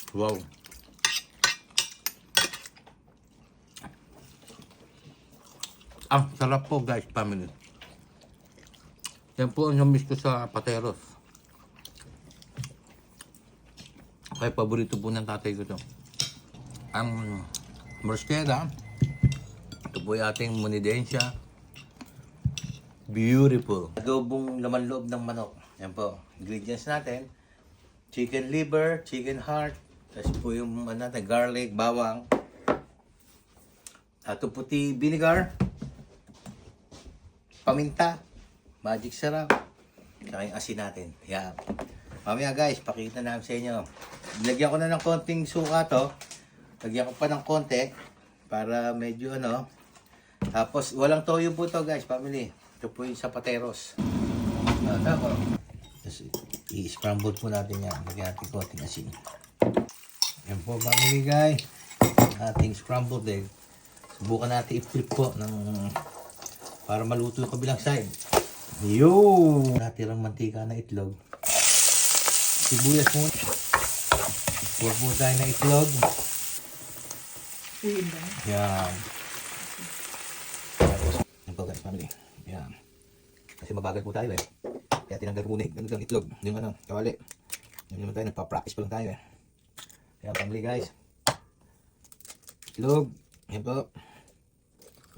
Wow. Sarap po guys, family. Yan po ang namiss ko sa Pateros. Kaya paborito po ng tatay ko to. Ang morskeda. Ito po yung ating monidensya. Beautiful. Adobong laman loob ng manok. Yan po. Ingredients natin. Chicken liver, chicken heart. Tapos po yung natin, garlic, bawang. Ato puti vinegar. Paminta. Magic sarap. Saka yung asin natin. Yan. Mamaya guys, pakita namin sa inyo. Lagyan ko na ng konting suka to. Lagyan ko pa ng konti. Para medyo Tapos walang toyo po to guys, family. Ito po yung sapateros. Tapos i-scramble po natin yan. Lagyan natin konting asin. Yan po family guys. Ating scrambled egg. Subukan natin i-flip po para maluto yung kabilang side. Yun! Natirang mantika na itlog. Sibuyas muna. Huwag po tayo na itlog. Yan. Tapos, yan po guys, family. Yan. Kasi mabagal po tayo eh. Kaya tinanggal ko muna yung itlog. Yung kawali. Yung naman tayo, nagpa-practice pa lang tayo eh. Kaya family guys. Itlog. Yan po.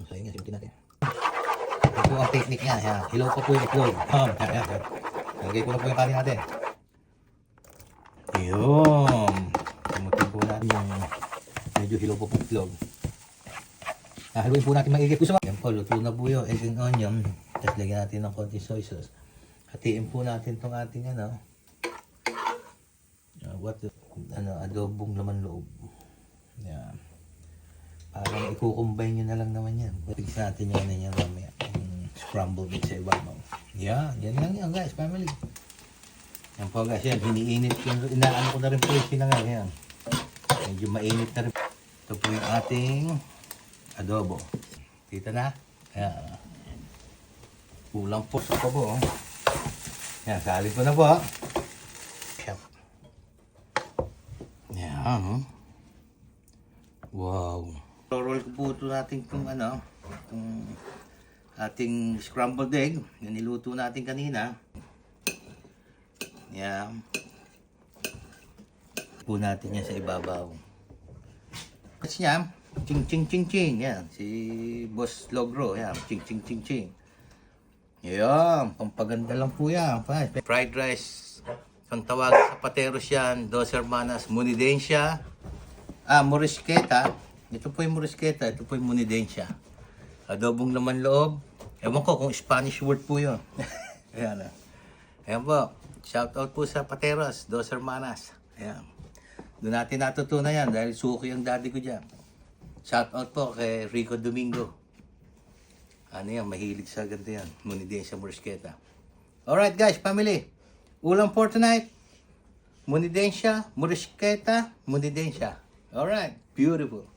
Masaya nga, simutin natin. Ito po ang technique niya. Yan. Hilaw pa po yung itlog. Yan. Lagay ko na po yung kanin natin. Yun. Simutin po natin yung medyo hilaw pa po yung itlog. Haluin po natin maigit. Yan po, luto na po yung egg and onion. Tapos lagyan natin ng konti soy sauce. Hatiin po natin itong ating adobong laman loob. Yan. Parang i-combine nyo na lang naman yan. Pagkis natin yan mamaya. Scrambled egg sa ibabaw. Yan. Yan lang yan guys, family. Yan po guys, yan. Hiniinit ko. Inaan ko na rin po yung sinangay. Yan. Medyo mainit na rin. Ito po yung ating adobo. Kita na? Yan. Kulang po sa po. Yan, salin ko na po. Yan. Wow. Roll ko po ito natin itong itong ating scrambled egg na niluto natin kanina. Yan. Po natin yan sa ibabaw. Kasi niya, ching ching ching ching. Yan, si Boss Logro. Yan, ching ching ching ching. Yan, pampaganda lang po yan. Fried rice. Ang tawag sa Pateros yan, Dos Hermanas Monidensya. Morisqueta. Ito po yung morisqueta, ito po yung monidensya. Adobong laman loob. Ewan ko kung Spanish word po yun. Ayan. Ayan po. Shout out po sa Pateros, Dos Hermanas. Ayan. Doon natin natutunan yan dahil suki ang daddy ko dyan. Shout out po kay Rico Domingo. Yan, mahilig sa ganito yan. Monidensya, morisqueta. Alright guys, family. Ulam for tonight. Monidensya, morisqueta, monidensya. Alright, beautiful.